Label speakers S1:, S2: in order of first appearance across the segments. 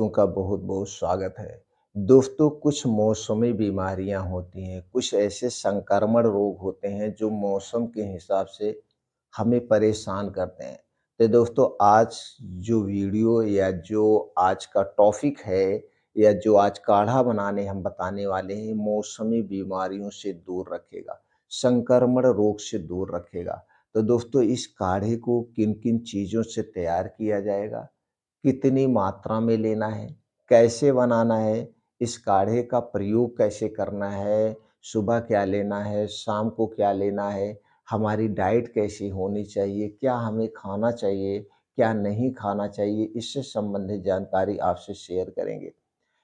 S1: दोस्तों का बहुत-बहुत स्वागत है। दोस्तों, कुछ मौसमी बीमारियाँ होती हैं, कुछ ऐसे संक्रमण रोग होते हैं जो मौसम के हिसाब से हमें परेशान करते हैं। तो दोस्तों, आज जो वीडियो या जो आज का टॉपिक है या जो आज काढ़ा बनाने हम बताने वाले हैं, मौसमी बीमारियों से दूर रखेगा, संक्रमण रोग से दूर रखेगा। तो दोस्तों, इस काढ़े को किन-किन चीज़ों से तैयार किया जाएगा, कितनी मात्रा में लेना है, कैसे बनाना है, इस काढ़े का प्रयोग कैसे करना है, सुबह क्या लेना है, शाम को क्या लेना है, हमारी डाइट कैसी होनी चाहिए, क्या हमें खाना चाहिए, क्या नहीं खाना चाहिए, इससे संबंधित जानकारी आपसे शेयर करेंगे।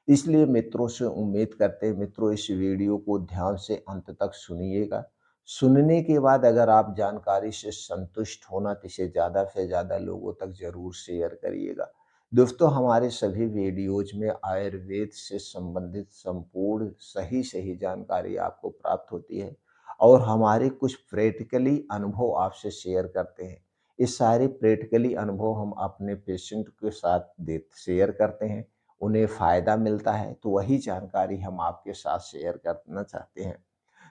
S1: इसलिए मित्रों से उम्मीद करते हैं मित्रों इस वीडियो को ध्यान से अंत तक सुनिएगा। सुनने के बाद अगर आप जानकारी से संतुष्ट होना तो इसे ज़्यादा से ज़्यादा लोगों तक ज़रूर शेयर करिएगा। दोस्तों, हमारे सभी वीडियोज़ में आयुर्वेद से संबंधित संपूर्ण सही-सही जानकारी आपको प्राप्त होती है और हमारे कुछ प्रैक्टिकली अनुभव आपसे शेयर करते हैं। ये सारे प्रैक्टिकली अनुभव हम अपने पेशेंट के साथ दे शेयर करते हैं, उन्हें फ़ायदा मिलता है, तो वही जानकारी हम आपके साथ शेयर करना चाहते हैं।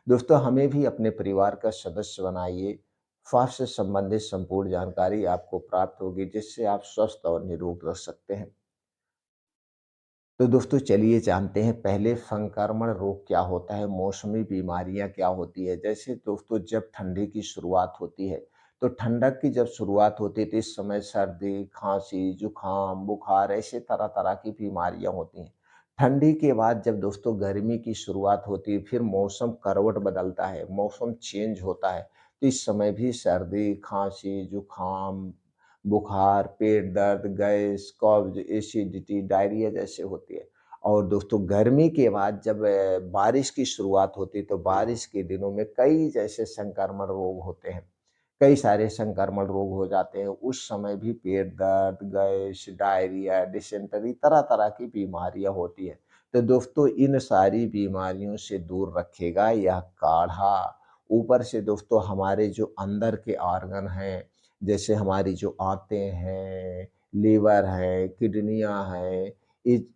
S1: दोस्तों, हमें भी अपने परिवार का सदस्य बनाइए। स्वास्थ्य से संबंधित संपूर्ण जानकारी आपको प्राप्त होगी, जिससे आप स्वस्थ और निरोग रह सकते हैं। तो दोस्तों, चलिए जानते हैं पहले संक्रमण रोग क्या होता है, मौसमी बीमारियाँ क्या होती है। जैसे दोस्तों, जब ठंडी की शुरुआत होती है, तो ठंडक की जब शुरुआत होती है तो इस समय सर्दी, खाँसी, जुकाम, बुखार ऐसे तरह-तरह की बीमारियाँ होती हैं। ठंडी के बाद जब दोस्तों गर्मी की शुरुआत होती है, फिर मौसम करवट बदलता है, मौसम चेंज होता है, तो इस समय भी सर्दी, खाँसी, जुकाम, बुखार, पेट दर्द, गैस, कब्ज़, एसिडिटी, डायरिया जैसे होती है। और दोस्तों, गर्मी के बाद जब बारिश की शुरुआत होती है, तो बारिश के दिनों में कई जैसे संक्रमण रोग होते हैं। कई सारे संक्रमण रोग हो जाते हैं। उस समय भी पेट दर्द, गैस, डायरिया, डिसेंटरी तरह-तरह की बीमारियाँ होती हैं। तो दोस्तों, इन सारी बीमारियों से दूर रखेगा यह काढ़ा। ऊपर से दोस्तों, हमारे जो अंदर के ऑर्गन हैं, जैसे हमारी जो आँतें हैं, लीवर है, किडनियाँ हैं,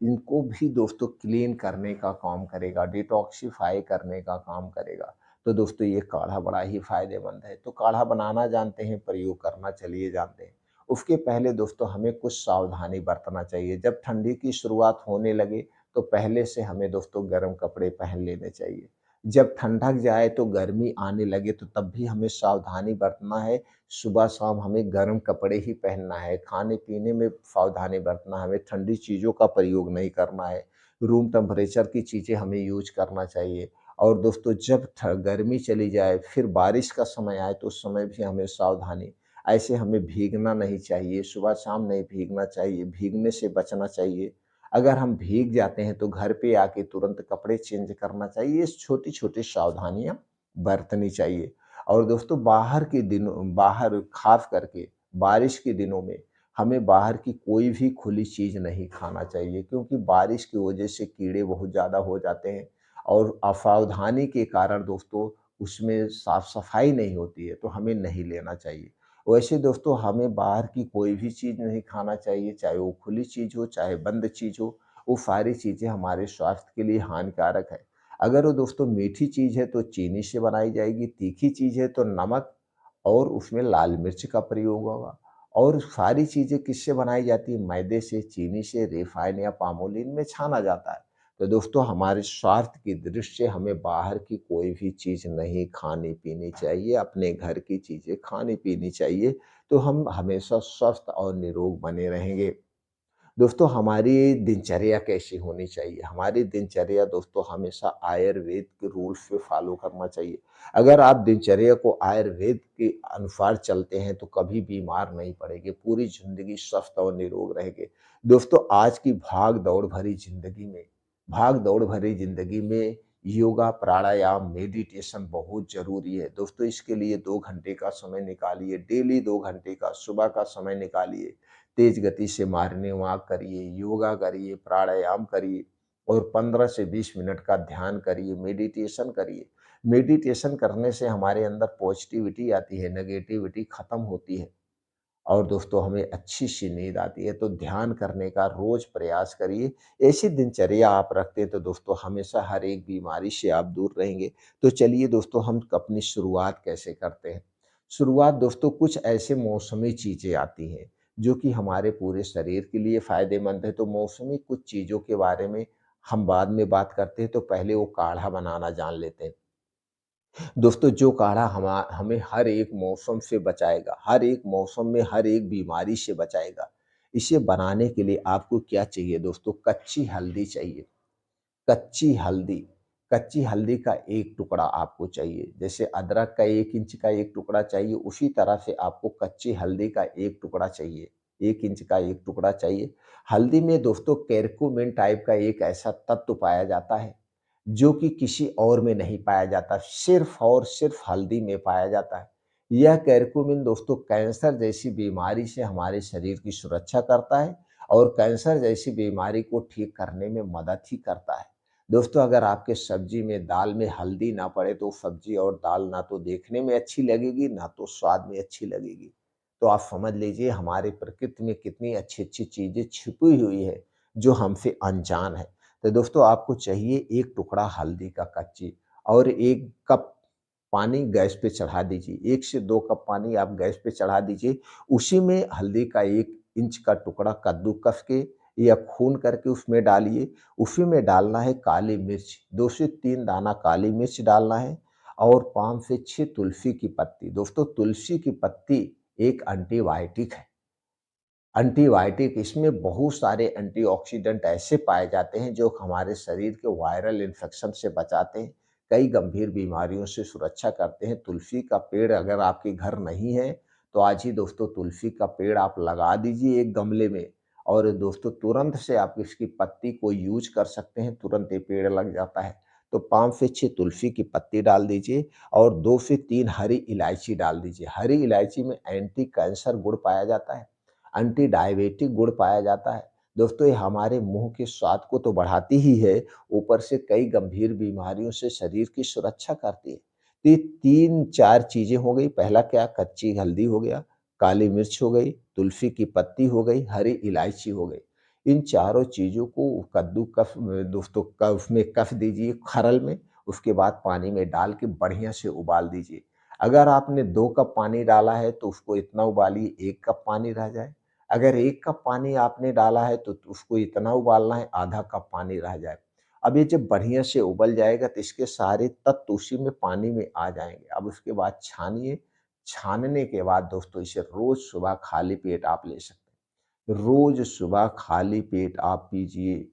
S1: इनको भी दोस्तों क्लीन करने का काम करेगा, डिटॉक्सिफ़ाई करने का काम करेगा। तो दोस्तों, ये काढ़ा बड़ा ही फ़ायदेमंद है। तो काढ़ा बनाना जानते हैं, प्रयोग करना चलिए जानते हैं। उसके पहले दोस्तों, हमें कुछ सावधानी बरतना चाहिए। जब ठंडी की शुरुआत होने लगे, तो पहले से हमें दोस्तों गर्म कपड़े पहन लेने चाहिए। जब ठंडक जाए तो गर्मी आने लगे तो तब भी हमें सावधानी बरतना है। सुबह-शाम हमें गर्म कपड़े ही पहनना है। खाने-पीने में सावधानी बरतना है, हमें ठंडी चीज़ों का प्रयोग नहीं करना है। रूम टेम्परेचर की चीज़ें हमें यूज़ करना चाहिए। और दोस्तों, जब गर्मी चली जाए फिर बारिश का समय आए तो उस समय भी हमें सावधानी, ऐसे हमें भीगना नहीं चाहिए, सुबह शाम नहीं भीगना चाहिए, भीगने से बचना चाहिए। अगर हम भीग जाते हैं तो घर पे आके तुरंत कपड़े चेंज करना चाहिए। ये छोटी छोटी सावधानियां बरतनी चाहिए। और दोस्तों, बाहर खास करके बारिश के दिनों में हमें बाहर की कोई भी खुली चीज़ नहीं खाना चाहिए, क्योंकि बारिश की वजह से कीड़े बहुत ज़्यादा हो जाते हैं और असावधानी के कारण दोस्तों उसमें साफ-सफाई नहीं होती है, तो हमें नहीं लेना चाहिए। वैसे दोस्तों, हमें बाहर की कोई भी चीज़ नहीं खाना चाहिए, चाहे वो खुली चीज़ हो, चाहे बंद चीज़ हो, वो सारी चीज़ें हमारे स्वास्थ्य के लिए हानिकारक है। अगर वो दोस्तों मीठी चीज़ है तो चीनी से बनाई जाएगी, तीखी चीज़ है तो नमक और उसमें लाल मिर्च का प्रयोग होगा। और सारी चीज़ें किससे बनाई जाती है? मैदे से, चीनी से, रिफाइन या पामोलिन में छाना जाता है। तो दोस्तों, हमारे स्वास्थ्य की दृष्टि से हमें बाहर की कोई भी चीज़ नहीं खानी-पीनी चाहिए, अपने घर की चीज़ें खानी-पीनी चाहिए, तो हम हमेशा स्वस्थ और निरोग बने रहेंगे। दोस्तों, हमारी दिनचर्या कैसी होनी चाहिए? हमारी दिनचर्या दोस्तों हमेशा आयुर्वेद के रूल्स पे फॉलो करना चाहिए। अगर आप दिनचर्या को आयुर्वेद के अनुसार चलते हैं तो कभी बीमार नहीं पड़ेंगे, पूरी ज़िंदगी स्वस्थ और निरोग रहेंगे। दोस्तों, आज की भाग-दौड़ भरी ज़िंदगी में योगा, प्राणायाम, मेडिटेशन बहुत ज़रूरी है। दोस्तों, इसके लिए 2 घंटे का समय निकालिए, डेली 2 घंटे का सुबह का समय निकालिए। तेज गति से मॉर्निंग वॉक करिए, योगा करिए, प्राणायाम करिए और 15 से 20 मिनट का ध्यान करिए, मेडिटेशन करिए। मेडिटेशन करने से हमारे अंदर पॉजिटिविटी आती है, नेगेटिविटी खत्म होती है। और दोस्तों हमें अच्छी-सी नींद आती है। तो ध्यान करने का रोज़ प्रयास करिए। ऐसी दिनचर्या आप रखते हैं तो दोस्तों हमेशा हर एक बीमारी से आप दूर रहेंगे। तो चलिए दोस्तों हम अपनी शुरुआत कैसे करते हैं? शुरुआत दोस्तों कुछ ऐसे मौसमी चीज़ें आती हैं, जो कि हमारे पूरे शरीर के लिए फ़ायदेमंद है। तो मौसमी कुछ चीज़ों के बारे में हम बाद में बात करते हैं, तो पहले वो काढ़ा बनाना जान लेते हैं। दोस्तों जो काढ़ा हमें हर एक मौसम से बचाएगा, हर एक मौसम में हर एक बीमारी से बचाएगा। इसे बनाने के लिए आपको क्या चाहिए दोस्तों? कच्ची हल्दी चाहिए। कच्ची हल्दी, कच्ची हल्दी का 1 टुकड़ा आपको चाहिए। जैसे अदरक का 1 इंच का 1 टुकड़ा चाहिए, उसी तरह से आपको कच्ची हल्दी का 1 टुकड़ा चाहिए। 1 इंच का 1 टुकड़ा चाहिए। हल्दी में दोस्तों करक्यूमिन टाइप का एक ऐसा तत्व पाया जाता है, जो कि किसी और में नहीं पाया जाता, सिर्फ़ और सिर्फ़ हल्दी में पाया जाता है। यह करक्यूमिन दोस्तों कैंसर जैसी बीमारी से हमारे शरीर की सुरक्षा करता है और कैंसर जैसी बीमारी को ठीक करने में मदद ही करता है। दोस्तों अगर आपके सब्जी में, दाल में हल्दी ना पड़े तो सब्जी और दाल ना तो देखने में अच्छी लगेगी, ना तो स्वाद में अच्छी लगेगी। तो आप समझ लीजिए हमारे प्रकृति में कितनी अच्छी-अच्छी चीज़ें छिपी हुई है, जो हमसे अनजान है। तो दोस्तों आपको चाहिए 1 टुकड़ा हल्दी का कच्ची और 1 कप पानी गैस पे चढ़ा दीजिए। 1 से 2 कप पानी आप गैस पे चढ़ा दीजिए। उसी में हल्दी का 1 इंच का टुकड़ा कद्दूकस के या खून करके उसमें डालिए। उसी में डालना है काली मिर्च, 2 से 3 दाना काली मिर्च डालना है और 5 से 6 तुलसी की पत्ती। दोस्तों तुलसी की पत्ती एक एंटीबायोटिक है। एंटीबायोटिक इसमें बहुत सारे एंटीऑक्सीडेंट ऐसे पाए जाते हैं जो हमारे शरीर के वायरल इन्फेक्शन से बचाते हैं, कई गंभीर बीमारियों से सुरक्षा करते हैं। तुलसी का पेड़ अगर आपके घर नहीं है, तो आज ही दोस्तों तुलसी का पेड़ आप लगा दीजिए एक गमले में और दोस्तों तुरंत से आप इसकी पत्ती को यूज़ कर सकते हैं, तुरंत ये पेड़ लग जाता है। तो 5 से 6 तुलसी की पत्ती डाल दीजिए और 2 से 3 हरी इलायची डाल दीजिए। हरी इलायची में एंटी कैंसर गुण पाया जाता है। एंटी डायबिटिक गुण पाया जाता है। दोस्तों ये हमारे मुँह के स्वाद को तो बढ़ाती ही है, ऊपर से कई गंभीर बीमारियों से शरीर की सुरक्षा करती है। तो ये 3-4 चीज़ें हो गई, पहला क्या कच्ची हल्दी हो गया, काली मिर्च हो गई, तुलसी की पत्ती हो गई, हरी इलायची हो गई। इन चारों चीज़ों को कद्दूकस दोस्तों उसमें कस दीजिए खरल में, उसके बाद पानी में डाल के बढ़िया से उबाल दीजिए। अगर आपने 2 कप पानी डाला है तो उसको इतना उबालिए 1 कप पानी रह जाए। अगर 1 कप पानी आपने डाला है तो उसको इतना उबालना है आधा कप पानी रह जाए। अब ये जब बढ़िया से उबल जाएगा तो इसके सारे तत्व उसी में पानी में आ जाएँगे। अब उसके बाद छानिए, छानने के बाद दोस्तों इसे रोज़ सुबह खाली पेट आप ले सकते हैं। रोज़ सुबह खाली पेट आप पीजिए।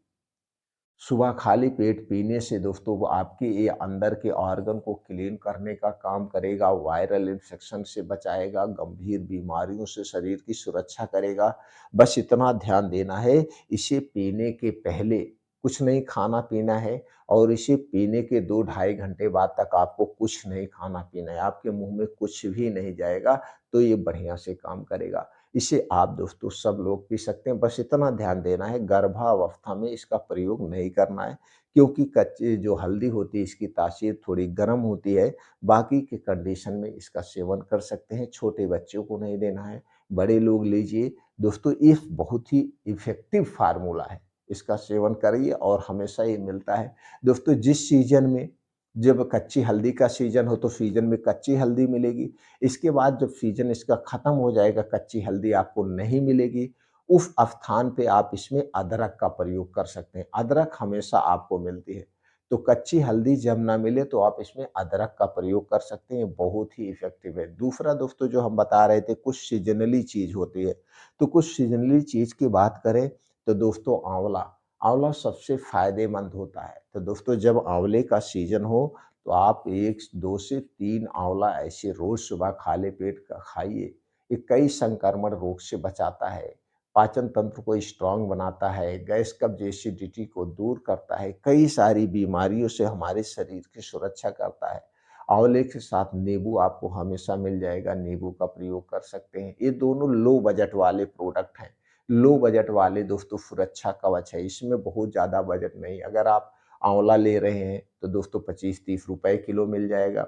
S1: सुबह खाली पेट पीने से दोस्तों वो आपके ये अंदर के ऑर्गन को क्लीन करने का काम करेगा, वायरल इन्फेक्शन से बचाएगा, गंभीर बीमारियों से शरीर की सुरक्षा करेगा। बस इतना ध्यान देना है, इसे पीने के पहले कुछ नहीं खाना-पीना है और इसे पीने के 2 ढाई घंटे बाद तक आपको कुछ नहीं खाना-पीना है। आपके मुँह में कुछ भी नहीं जाएगा, तो ये बढ़िया से काम करेगा। इसे आप दोस्तों सब लोग पी सकते हैं, बस इतना ध्यान देना है गर्भावस्था में इसका प्रयोग नहीं करना है, क्योंकि कच्ची जो हल्दी होती है इसकी तासीर थोड़ी गर्म होती है, बाकी के कंडीशन में इसका सेवन कर सकते हैं, छोटे बच्चों को नहीं देना है, बड़े लोग लीजिए। दोस्तों ये बहुत ही इफ़ेक्टिव फ़ार्मूला है, इसका सेवन करिए और हमेशा ये मिलता है। दोस्तों जिस सीज़न में जब कच्ची हल्दी का सीज़न हो तो सीज़न में कच्ची हल्दी मिलेगी, इसके बाद जब सीज़न इसका ख़त्म हो जाएगा, कच्ची हल्दी आपको नहीं मिलेगी, उस स्थान पे आप इसमें अदरक का प्रयोग कर सकते हैं। अदरक हमेशा आपको मिलती है, तो कच्ची हल्दी जब ना मिले तो आप इसमें अदरक का प्रयोग कर सकते हैं, बहुत ही इफ़ेक्टिव है। दूसरा दोस्तों जो हम बता रहे थे कुछ सीज़नली चीज़ होती है, तो कुछ सीज़नली चीज़ की बात करें तो दोस्तों आँवला, आँवला सबसे फ़ायदेमंद होता है। तो दोस्तों जब आँवले का सीज़न हो तो आप 1 2 से 3 आँवला ऐसे रोज़ सुबह खाली पेट खाइए। ये कई संक्रमण रोग से बचाता है, पाचन तंत्र को स्ट्रॉन्ग बनाता है, गैस कब्ज़ एसिडिटी को दूर करता है, कई सारी बीमारियों से हमारे शरीर की सुरक्षा करता है। आँवले के साथ नींबू आपको हमेशा मिल जाएगा, नींबू का प्रयोग कर सकते हैं। ये दोनों लो बजट वाले प्रोडक्ट हैं। लो बजट वाले दोस्तों सुरक्षा कवच है, इसमें बहुत ज़्यादा बजट नहीं। अगर आप आँवला ले रहे हैं तो दोस्तों 25-30 रुपए किलो मिल जाएगा।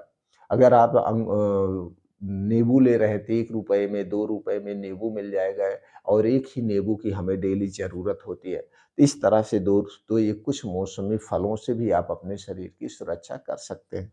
S1: अगर आप नींबू ले रहे थे, ₹1 में, ₹2 में नींबू मिल जाएगा और एक ही नींबू की हमें डेली ज़रूरत होती है। तो इस तरह से दोस्तों ये कुछ मौसमी फलों से भी आप अपने शरीर की सुरक्षा कर सकते हैं।